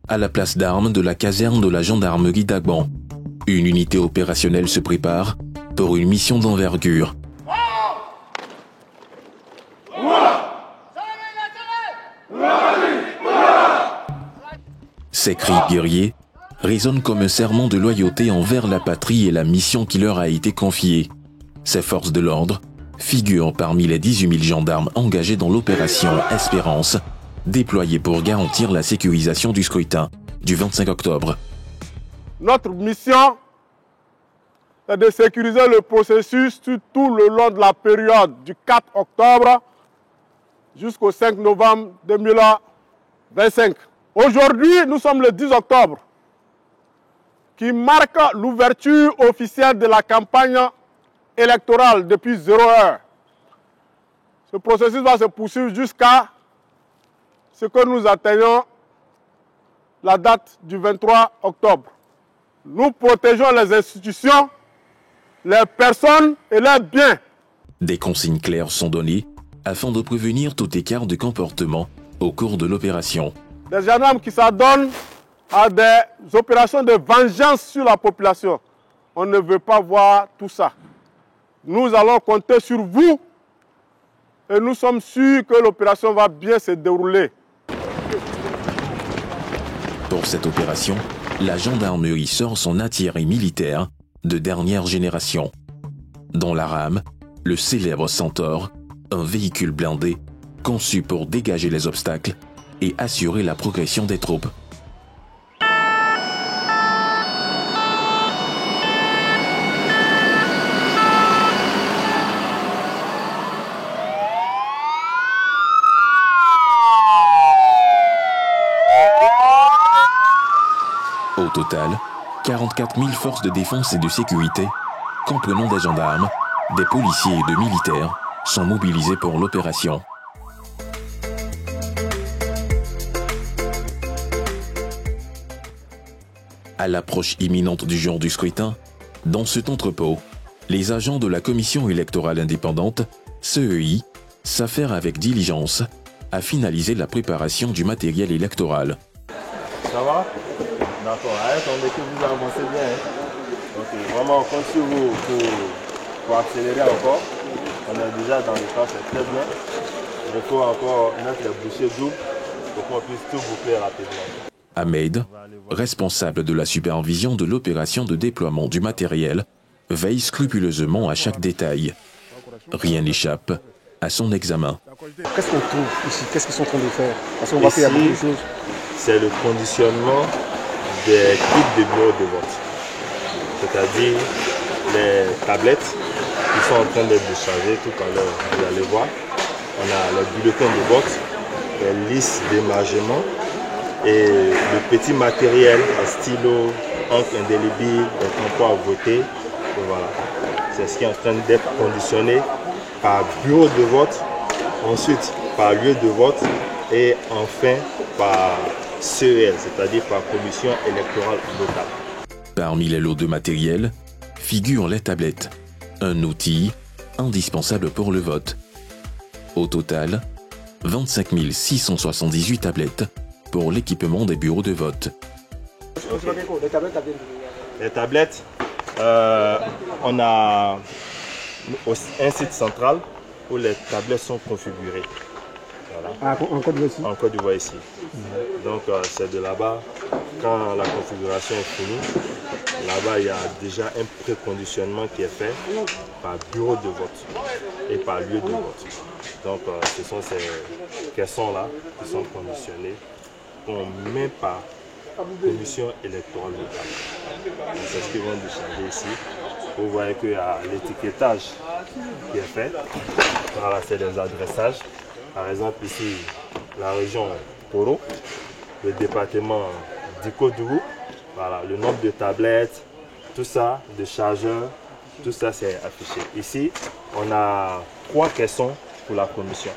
à la place d'armes de la caserne de la gendarmerie d'Agban. Une unité opérationnelle se prépare pour une mission d'envergure. Ces cris guerriers résonnent comme un serment de loyauté envers la patrie et la mission qui leur a été confiée. Ces forces de l'ordre figurent parmi les 18 000 gendarmes engagés dans l'opération Espérance, déployée pour garantir la sécurisation du scrutin du 25 octobre. Notre mission est de sécuriser le processus tout le long de la période du 4 octobre jusqu'au 5 novembre 2025. Aujourd'hui, nous sommes le 10 octobre, qui marque l'ouverture officielle de la campagne électorale depuis 0 heure. Ce processus va se poursuivre jusqu'à ce que nous atteignons la date du 23 octobre. Nous protégeons les institutions, les personnes et leurs biens. Des consignes claires sont données afin de prévenir tout écart de comportement au cours de l'opération. Des gendarmes qui s'adonnent à des opérations de vengeance sur la population. On ne veut pas voir tout ça. Nous allons compter sur vous et nous sommes sûrs que l'opération va bien se dérouler. Pour cette opération, la gendarmerie sort son artillerie militaire de dernière génération. Dans la rame, le célèbre Centaure, un véhicule blindé conçu pour dégager les obstacles et assurer la progression des troupes. Au total, 44 000 forces de défense et de sécurité, comprenant des gendarmes, des policiers et de militaires, sont mobilisés pour l'opération. À l'approche imminente du jour du scrutin, dans cet entrepôt, les agents de la Commission électorale indépendante, CEI, s'affairent avec diligence à finaliser la préparation du matériel électoral. Ça va? D'accord, attendez que vous avancez bien. Hein? Ok, vraiment on compte sur vous pour accélérer encore. On est déjà dans le temps, c'est très bien. Il faut encore mettre les bouchées doubles pour qu'on puisse tout boucler rapidement. Ahmed, responsable de la supervision de l'opération de déploiement du matériel, veille scrupuleusement à chaque détail. Rien n'échappe à son examen. Qu'est-ce qu'on trouve ici? Qu'est-ce qu'ils sont en train de faire? Parce qu'on va faire beaucoup de choses. C'est le conditionnement des kits de bureaux de vote. C'est-à-dire les tablettes qui sont en train d'être déchargées tout à l'heure. Vous allez voir. On a les bulletins de vote, les listes d'émargement et le petit matériel, un stylo, encre indélébile, un tampon à voter. Et voilà. C'est ce qui est en train d'être conditionné par bureau de vote, ensuite par lieu de vote et enfin par CEL, c'est-à-dire par commission électorale locale. Parmi les lots de matériel figurent les tablettes, un outil indispensable pour le vote. Au total, 25 678 tablettes pour l'équipement des bureaux de vote. Les tablettes, on a un site central où les tablettes sont configurées. Voilà. En Côte d'Ivoire ici? En Côte d'Ivoire ici. Donc c'est de là-bas, quand la configuration est finie, là-bas il y a déjà un préconditionnement qui est fait par bureau de vote et par lieu de vote. Donc ce sont ces caissons-là qui sont conditionnés qu'on met par commission électorale locale. C'est ce qu'ils vont décharger ici. Vous voyez qu'il y a l'étiquetage qui est fait. Voilà, c'est des adressages. Par exemple ici, la région Poro, le département d'Ikodougou, voilà, le nombre de tablettes, tout ça, de chargeurs, tout ça c'est affiché. Ici, on a 3 caissons pour la commission.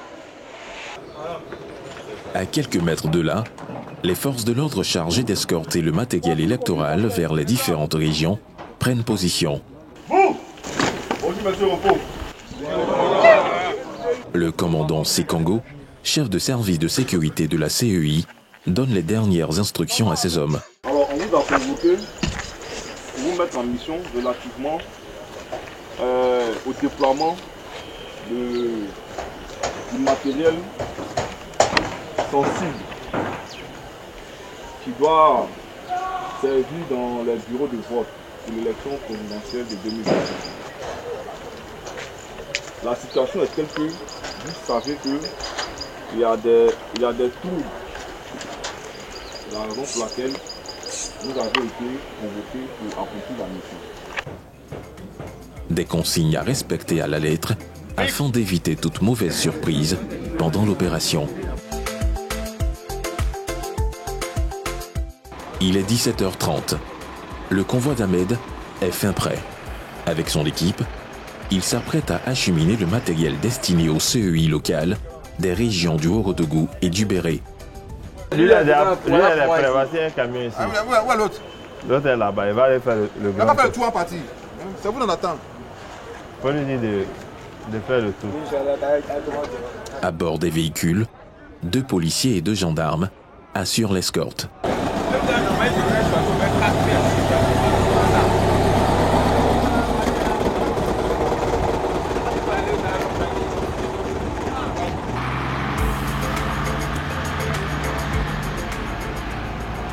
À quelques mètres de là, les forces de l'ordre chargées d'escorter le matériel électoral vers les différentes régions prennent position. Le commandant Sekongo, chef de service de sécurité de la CEI, donne les dernières instructions à ses hommes. Alors, on vous a convoqué pour vous mettre en mission relativement au déploiement du matériel sensible qui doit servir dans les bureaux de vote pour l'élection présidentielle de 2021. La situation est telle que vous savez qu'il y a des tours. C'est la raison pour laquelle vous avez été convoqués pour accomplir la mission. Des consignes à respecter à la lettre afin d'éviter toute mauvaise surprise pendant l'opération. Il est 17h30. Le convoi d'Ahmed est fin prêt. Avec son équipe, il s'apprête à acheminer le matériel destiné au CEI local des régions du Haut-Rodougou et du Béret. Lui, il a prévoyé un camion ici. Où est l'autre? L'autre est là-bas, il va aller faire le grand. Il va faire le tour en partie. C'est vous dans l'attente. Il faut lui dire de faire le tour. À bord des véhicules, 2 policiers et 2 gendarmes assurent l'escorte.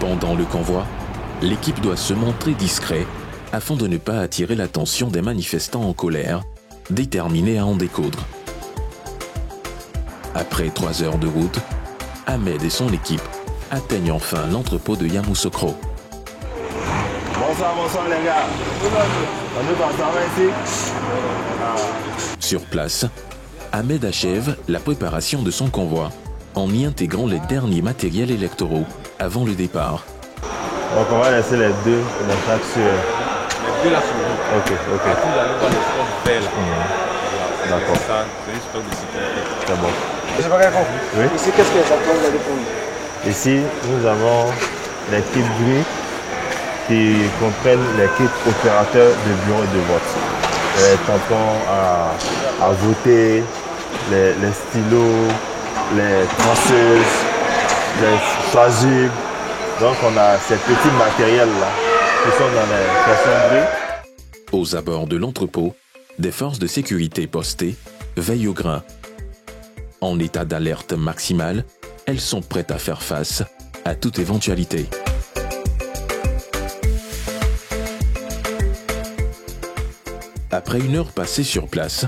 Pendant le convoi, l'équipe doit se montrer discret afin de ne pas attirer l'attention des manifestants en colère, déterminés à en découdre. Après 3 heures de route, Ahmed et son équipe atteignent enfin l'entrepôt de Yamoussoukro. Bonsoir les gars. On est parti ici. Sur place, Ahmed achève la préparation de son convoi en y intégrant les derniers matériels électoraux avant le départ. Donc on va laisser les 2 dans chaque sueur. Les 2 là sur Ok. Vous allez voir les sports verts là. D'accord. Ça, c'est une stock de sécurité. C'est bon. Je vais répondre. Oui. Ici, qu'est-ce que exactement vous allez prendre? Ici, nous avons les kits gris qui comprennent les kits opérateurs de bureau de vote. Les tampons à voter, les stylos, les tranceuses, les chasubles. Donc on a ces petits matériels-là qui sont dans les cartons gris. Aux abords de l'entrepôt, des forces de sécurité postées veillent au grain. En état d'alerte maximale, elles sont prêtes à faire face à toute éventualité. Après 1 heure passée sur place,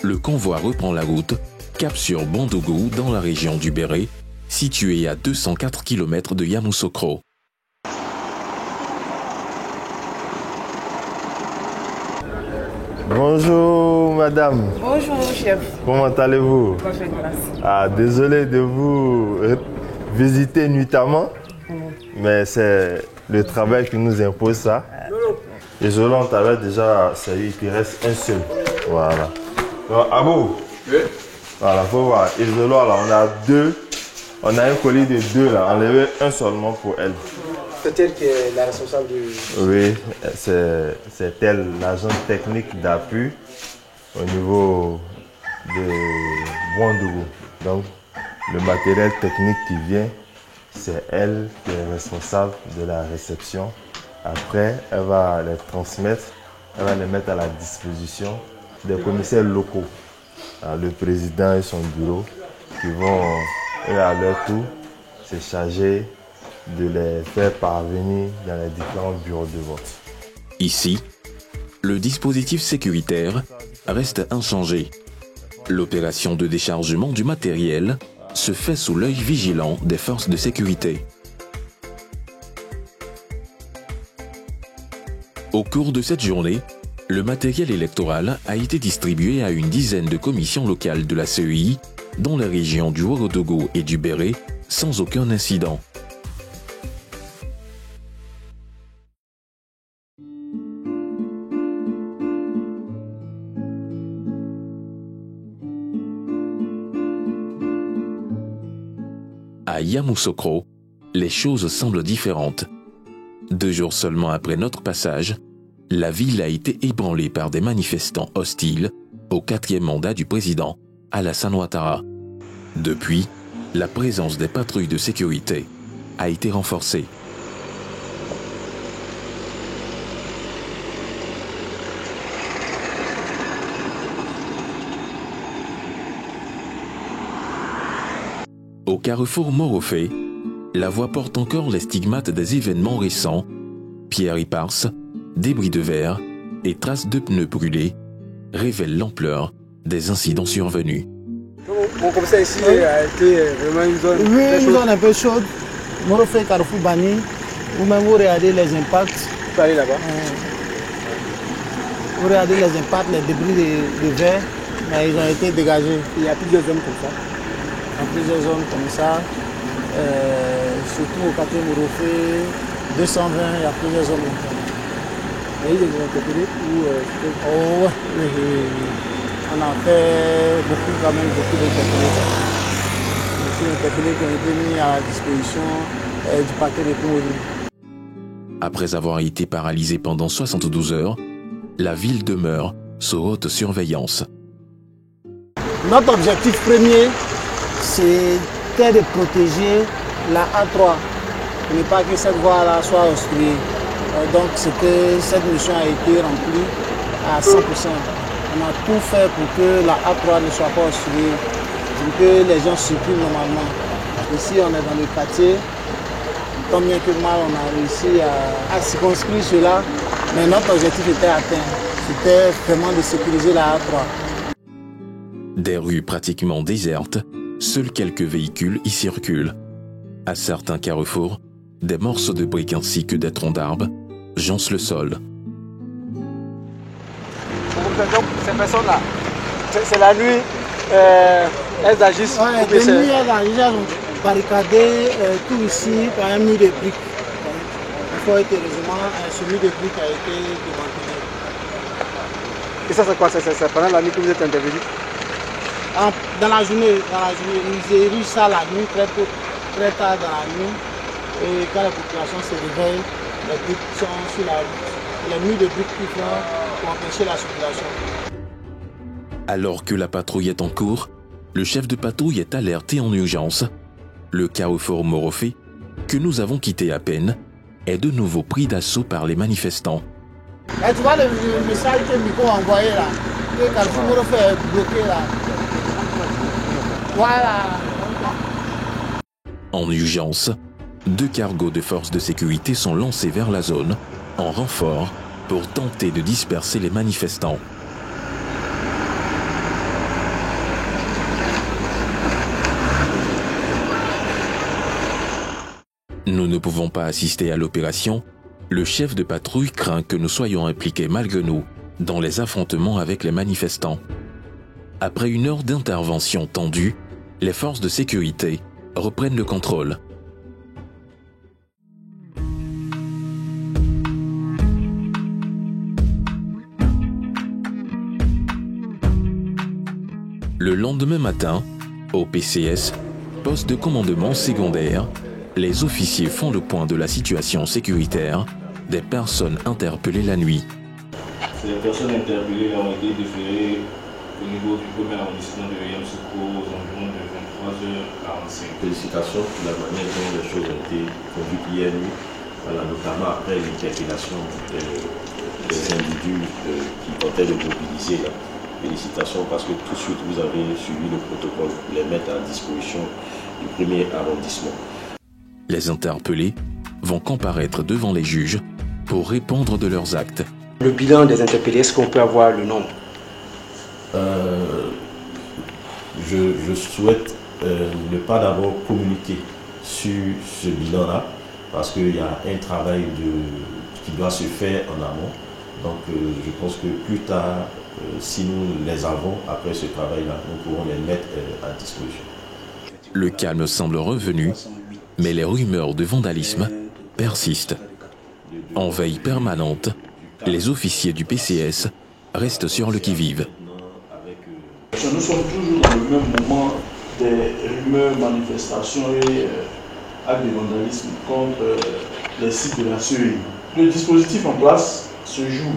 le convoi reprend la route, cap sur Bondougou dans la région du Béret, située à 204 km de Yamoussoukro. Bonjour madame. Bonjour chef. Comment allez-vous? Parfait, merci. Ah, désolé de vous visiter nuitamment, mais c'est le travail qui nous impose ça. Isolant, on avait déjà servi, il reste un seul. Voilà. Donc, Abou, voilà, faut voir. Isolant, là, on a 2. On a un colis de 2 là, enlever un seulement pour elle. C'est elle qui est la responsable du... Oui, c'est elle, l'agent technique d'appui au niveau de Bondougou. Donc, le matériel technique qui vient, c'est elle qui est responsable de la réception. Après, elle va les transmettre, elle va les mettre à la disposition des commissaires locaux, le président et son bureau, qui vont, à leur tour, se charger de les faire parvenir dans les différents bureaux de vote. Ici, le dispositif sécuritaire reste inchangé. L'opération de déchargement du matériel se fait sous l'œil vigilant des forces de sécurité. Au cours de cette journée, le matériel électoral a été distribué à une dizaine de commissions locales de la CEI dans les régions du Haut-Rodougou et du Béret sans aucun incident. À Yamoussoukro, les choses semblent différentes. 2 jours seulement après notre passage, la ville a été ébranlée par des manifestants hostiles au 4e mandat du président Alassane Ouattara. Depuis, la présence des patrouilles de sécurité a été renforcée. Au carrefour Morofé, la voie porte encore les stigmates des événements récents, pierres éparses, débris de verre et traces de pneus brûlés révèlent l'ampleur des incidents survenus. Bon, comme ça ici a été vraiment une zone, une zone un peu chaude. Morofé, carrefour banni, ou même vous regardez les impacts. Vous pouvez aller là-bas. Vous regardez les impacts, les débris de verre, mais ils ont été dégagés. Il y a plusieurs zones comme ça. En plusieurs zones comme ça, surtout au quartier Morofé, 220, il y a plusieurs zones comme ça. Et ils ont interpellé ou on a fait beaucoup, quand même, beaucoup d'interpellations. Beaucoup d'interpellés qui ont été mis à la disposition du parquet de Pont-Oli. Après avoir été paralysée pendant 72 heures, la ville demeure sous haute surveillance. Notre objectif premier, c'était de protéger la A3, pour ne pas que cette voie-là soit obstruée. Donc cette mission a été remplie à 100%. On a tout fait pour que la A3 ne soit pas obstruée, pour que les gens circulent normalement. Ici, on est dans le quartier. Tant bien que mal, on a réussi à circonscrire cela, mais notre objectif était atteint. C'était vraiment de sécuriser la A3. Des rues pratiquement désertes, seuls quelques véhicules y circulent. À certains carrefours, des morceaux de briques ainsi que des troncs d'arbres joncent le sol. Donc, ces personnes-là, c'est la nuit, elles agissent. De nuit, elles ont barricadé tout ici par un mur de briques. Il faut être heureusement, ce mur de briques a été démantelé. Et ça, c'est quoi? C'est pendant la nuit que vous êtes intervenu? Dans la journée, ils érigent ça la nuit, très tard dans la nuit. Et quand la population se réveille, les briques sont sur la route. Les murs de briques qui font pour empêcher la circulation. Alors que la patrouille est en cours, le chef de patrouille est alerté en urgence. Le carrefour Morofé, que nous avons quitté à peine, est de nouveau pris d'assaut par les manifestants. Et tu vois le message que Miko a envoyé là, que le carrefour Morofé est bloqué là. Voilà. En urgence, 2 cargos de forces de sécurité sont lancés vers la zone, en renfort, pour tenter de disperser les manifestants. Nous ne pouvons pas assister à l'opération. Le chef de patrouille craint que nous soyons impliqués malgré nous dans les affrontements avec les manifestants. Après une heure d'intervention tendue, les forces de sécurité reprennent le contrôle. Le lendemain matin, au PCS, poste de commandement secondaire, les officiers font le point de la situation sécuritaire des personnes interpellées la nuit. Ces personnes interpellées ont été déférées au niveau du premier arrondissement de Yamoussoukro aux environs de 23h45. Félicitations pour la manière dont les choses ont été conduites hier nuit, notamment après l'interpellation des individus qui tentaient de mobiliser. Félicitations parce que tout de suite vous avez suivi le protocole pour les mettre à disposition du premier arrondissement. Les interpellés vont comparaître devant les juges pour répondre de leurs actes. Le bilan des interpellés, est-ce qu'on peut avoir le nombre? Je souhaite ne pas d'abord communiquer sur ce bilan-là parce qu'il y a un travail qui doit se faire en amont. Donc je pense que plus tard, si nous les avons après ce travail-là, nous pourrons les mettre à disposition. Le calme semble revenu, mais les rumeurs de vandalisme persistent. En veille permanente, les officiers du PCS restent sur le qui-vive. Nous sommes toujours dans le même moment des rumeurs, manifestations et actes de vandalisme contre les sites de la CEI. Le dispositif en place se joue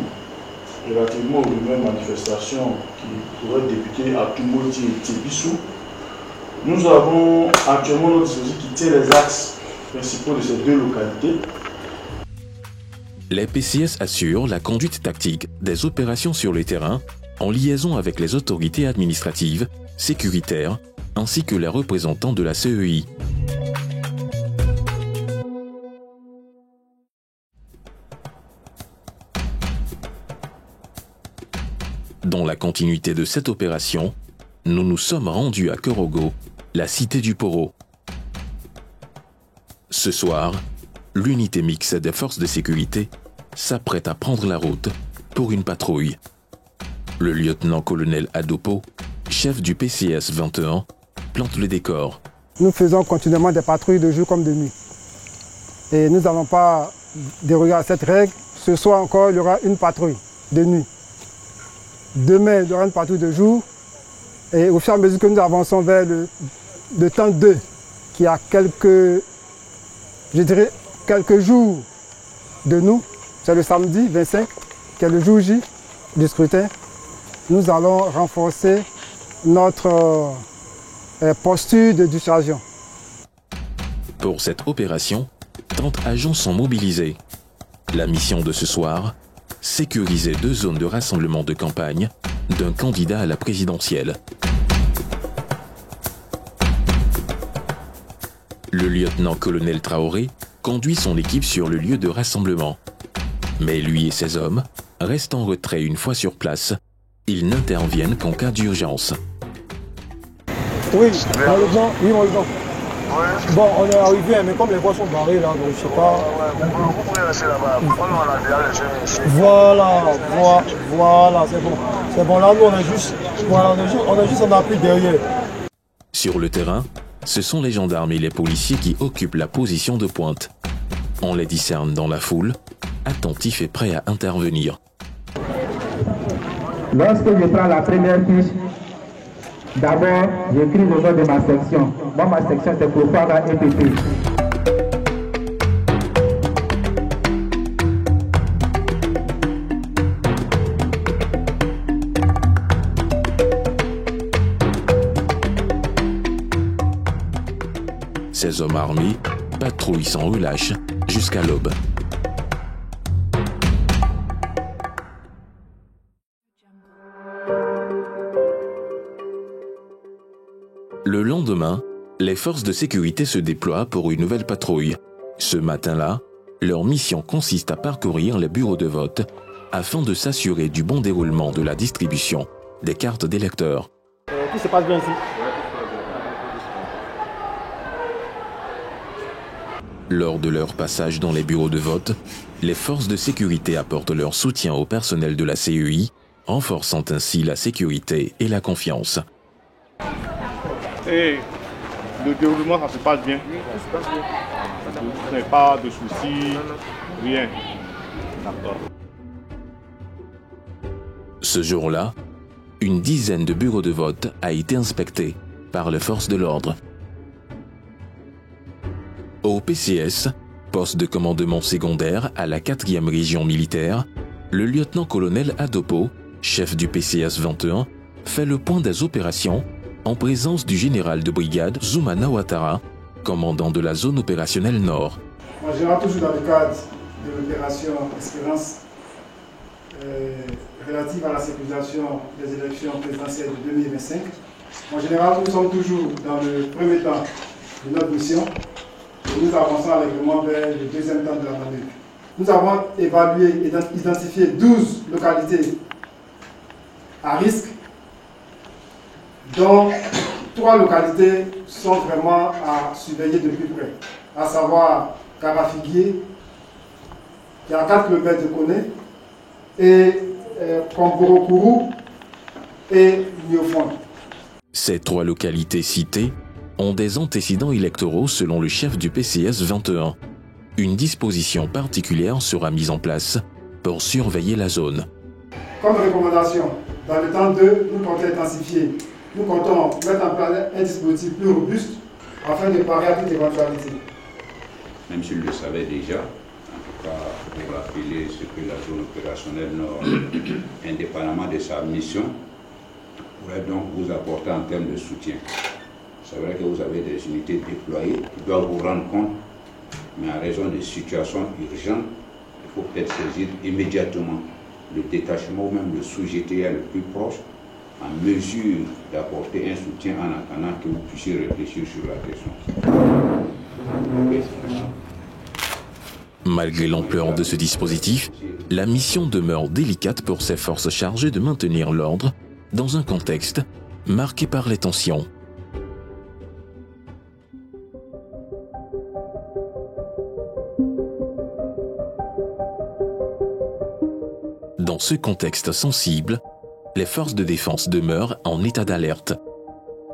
relativement aux rumeurs manifestations qui pourraient débuter à Tumoti et Tébissou. Nous avons actuellement notre dispositif qui tient les axes principaux de ces deux localités. Les PCS assurent la conduite tactique des opérations sur le terrain en liaison avec les autorités administratives, sécuritaires, ainsi que les représentants de la CEI. Dans la continuité de cette opération, nous nous sommes rendus à Korogo, la cité du Poro. Ce soir, l'unité mixte des forces de sécurité s'apprête à prendre la route pour une patrouille. Le lieutenant-colonel Adopo, chef du PCS 21, plante le décor. Nous faisons continuellement des patrouilles de jour comme de nuit. Et nous n'allons pas déroger à cette règle. Ce soir encore, il y aura une patrouille de nuit. Demain, il y aura une patrouille de jour. Et au fur et à mesure que nous avançons vers le temps 2, qui a quelques jours de nous, c'est le samedi 25, qui est le jour J du scrutin, nous allons renforcer notre posture de dissuasion. Pour cette opération, 30 agents sont mobilisés. La mission de ce soir, sécuriser 2 zones de rassemblement de campagne d'un candidat à la présidentielle. Le lieutenant-colonel Traoré conduit son équipe sur le lieu de rassemblement. Mais lui et ses hommes restent en retrait une fois sur place. Ils n'interviennent qu'en cas d'urgence. Oui, malheureusement, oui, malheureusement. Bon, on est arrivé, mais comme les voies sont barrées là, donc je sais pas. Vous pouvez rester là-bas. Voilà, c'est bon. C'est bon, là, nous, on est juste en appui derrière. Sur le terrain, ce sont les gendarmes et les policiers qui occupent la position de pointe. On les discerne dans la foule, attentifs et prêts à intervenir. Lorsque je prends la première fiche, d'abord, j'écris le nom de ma section. Moi, ma section, c'est Propagande EPP. Ces hommes armés patrouillent sans relâche jusqu'à l'aube. Le lendemain, les forces de sécurité se déploient pour une nouvelle patrouille. Ce matin-là, leur mission consiste à parcourir les bureaux de vote afin de s'assurer du bon déroulement de la distribution des cartes d'électeurs. Tout se passe bien ici. Lors de leur passage dans les bureaux de vote, les forces de sécurité apportent leur soutien au personnel de la CEI, renforçant ainsi la sécurité et la confiance. Et le déroulement, ça se passe bien. Il n'y a pas de soucis, rien. D'accord. Ce jour-là, une dizaine de bureaux de vote a été inspecté par les forces de l'ordre. Au PCS, poste de commandement secondaire à la 4e région militaire, le lieutenant-colonel Adopo, chef du PCS 21, fait le point des opérations en présence du général de brigade Zoumana Ouattara, commandant de la zone opérationnelle Nord. En général, toujours dans le cadre de l'opération Espérance relative à la sécurisation des élections présidentielles de 2025. En général, nous sommes toujours dans le premier temps de notre mission et nous avançons allègrement vers le deuxième temps de la manœuvre. Nous avons évalué et identifié 12 localités à risque, dont 3 localités sont vraiment à surveiller de plus près, à savoir Karafiguier, qui est à 4 km de Koné, et Komborokuru et Niofon. Ces 3 localités citées ont des antécédents électoraux selon le chef du PCS 21. Une disposition particulière sera mise en place pour surveiller la zone. Comme recommandation, dans le temps 2, nous comptons intensifier. Nous comptons mettre en place un dispositif plus robuste afin de parer à toute éventualité. Même s'il le savait déjà, en tout cas pour rappeler ce que la zone opérationnelle Nord, indépendamment de sa mission, pourrait donc vous apporter en termes de soutien. C'est vrai que vous avez des unités déployées qui doivent vous rendre compte mais en raison des situations urgentes, il faut peut-être saisir immédiatement le détachement ou même le sous-GTA le plus proche en mesure d'apporter un soutien en attendant que vous puissiez réfléchir sur la question. Malgré l'ampleur de ce dispositif, la mission demeure délicate pour ces forces chargées de maintenir l'ordre dans un contexte marqué par les tensions. Dans ce contexte sensible, les forces de défense demeurent en état d'alerte.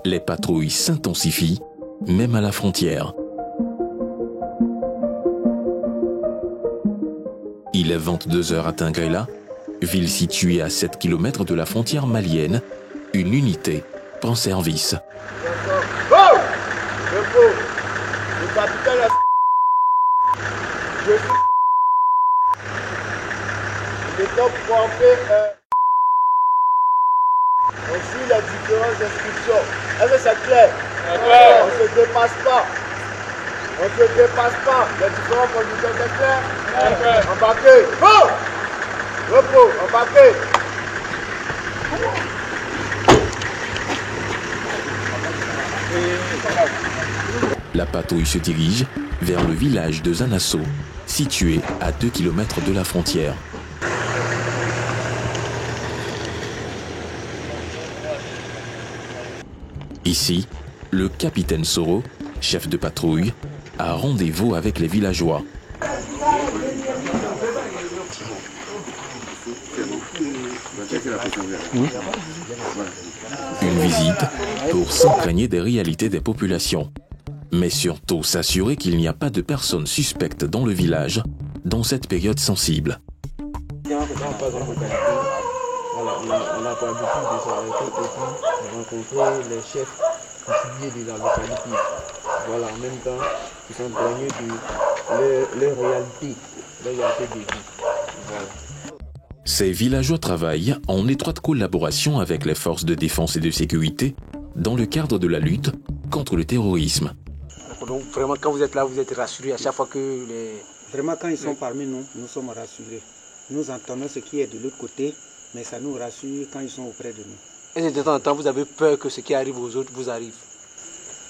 Les patrouilles s'intensifient, même à la frontière. Il est 22h à Tingrela, ville située à 7 km de la frontière malienne. Une unité prend service. On suit les différentes instructions. Est-ce que c'est clair? On ne se dépasse pas. On ne se dépasse pas. Les différentes conditions, c'est clair? Embarquez. Bon! Repos, embarquez. La patrouille se dirige vers le village de Zanasso, situé à 2 km de la frontière. Ici, le capitaine Soro, chef de patrouille, a rendez-vous avec les villageois. Une visite pour s'imprégner des réalités des populations, mais surtout s'assurer qu'il n'y a pas de personnes suspectes dans le village dans cette période sensible. Voilà, on n'a pas l'habitude de s'arrêter et de rencontrer les chefs coutumiers de la localité. Voilà, en même temps, ils sont imprégnés de leur réalité de vie. Voilà. Ces villageois travaillent en étroite collaboration avec les forces de défense et de sécurité dans le cadre de la lutte contre le terrorisme. Donc vraiment, quand vous êtes là, vous êtes rassurés à chaque fois que les... Vraiment, quand ils sont parmi nous, nous sommes rassurés. Nous entendons ce qui est de l'autre côté, mais ça nous rassure quand ils sont auprès de nous. Et de temps en temps, vous avez peur que ce qui arrive aux autres vous arrive?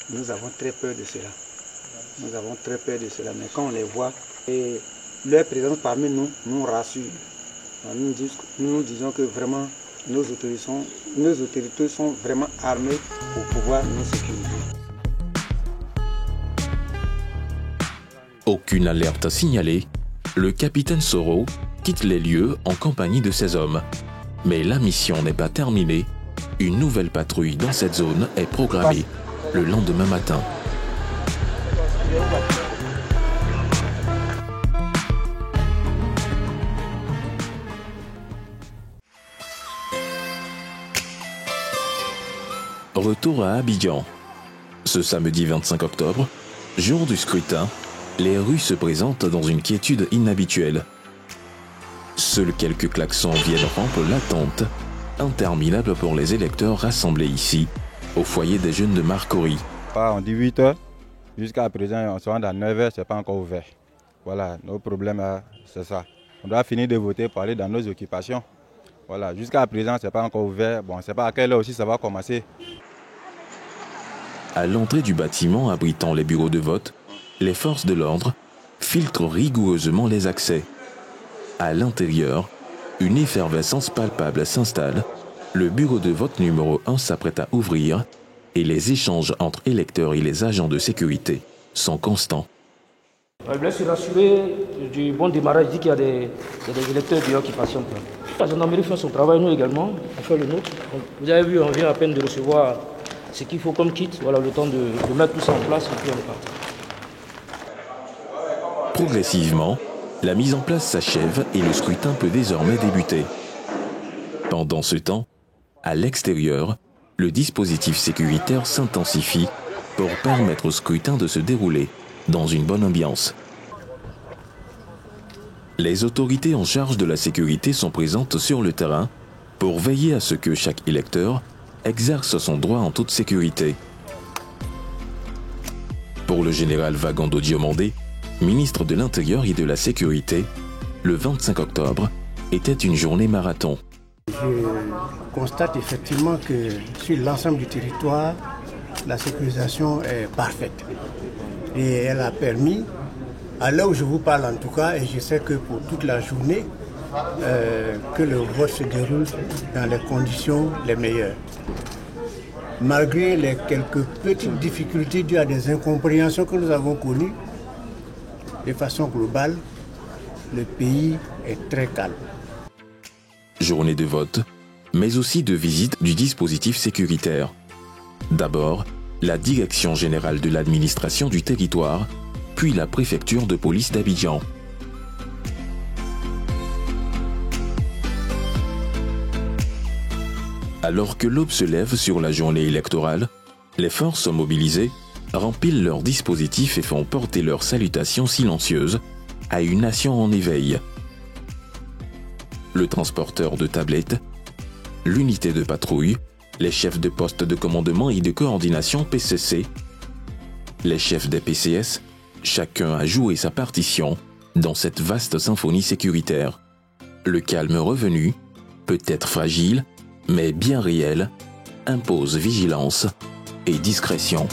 Nous avons très peur de cela. Nous avons très peur de cela, mais quand on les voit, et leur présence parmi nous nous rassure. Nous disons que vraiment, nos autorités sont vraiment armées pour pouvoir nous sécuriser. Aucune alerte signalée, le capitaine Soro quitte les lieux en compagnie de ses hommes. Mais la mission n'est pas terminée. Une nouvelle patrouille dans cette zone est programmée le lendemain matin. Retour à Abidjan. Ce samedi 25 octobre, jour du scrutin, les rues se présentent dans une quiétude inhabituelle. Seuls quelques klaxons viennent rompre l'attente, interminable pour les électeurs rassemblés ici, au foyer des jeunes de Marcory. On dit 8 h, jusqu'à présent on se rend à 9 h, c'est pas encore ouvert. Voilà, nos problèmes, c'est ça. On doit finir de voter pour aller dans nos occupations. Voilà, jusqu'à présent c'est pas encore ouvert. Bon, on ne sait pas à quelle heure aussi ça va commencer. À l'entrée du bâtiment abritant les bureaux de vote, les forces de l'ordre filtrent rigoureusement les accès. À l'intérieur, une effervescence palpable s'installe. Le bureau de vote numéro 1 s'apprête à ouvrir et les échanges entre électeurs et les agents de sécurité sont constants. Je voulais se rassurer du bon démarrage. Il dit qu'il y a des électeurs dehors qui patientent. La gendarmerie fait son travail, nous également, on fait le nôtre. Vous avez vu, on vient à peine de recevoir ce qu'il faut comme kit. Voilà, le temps de mettre tout ça en place et puis on est parti. Progressivement, la mise en place s'achève et le scrutin peut désormais débuter. Pendant ce temps, à l'extérieur, le dispositif sécuritaire s'intensifie pour permettre au scrutin de se dérouler dans une bonne ambiance. Les autorités en charge de la sécurité sont présentes sur le terrain pour veiller à ce que chaque électeur exerce son droit en toute sécurité. Pour le général Vagando Diomandé, ministre de l'Intérieur et de la Sécurité, le 25 octobre était une journée marathon. Je constate effectivement que sur l'ensemble du territoire, la sécurisation est parfaite. Et elle a permis, à l'heure où je vous parle en tout cas, et je sais que pour toute la journée, que le vote se déroule dans les conditions les meilleures. Malgré les quelques petites difficultés dues à des incompréhensions que nous avons connues, de façon globale, le pays est très calme. Journée de vote, mais aussi de visite du dispositif sécuritaire. D'abord, la Direction générale de l'administration du territoire, puis la préfecture de police d'Abidjan. Alors que l'aube se lève sur la journée électorale, les forces mobilisées remplissent leurs dispositifs et font porter leurs salutations silencieuses à une nation en éveil. Le transporteur de tablettes, l'unité de patrouille, les chefs de poste de commandement et de coordination PCC, les chefs des PCS, chacun a joué sa partition dans cette vaste symphonie sécuritaire. Le calme revenu, peut-être fragile, mais bien réel, impose vigilance et discrétion.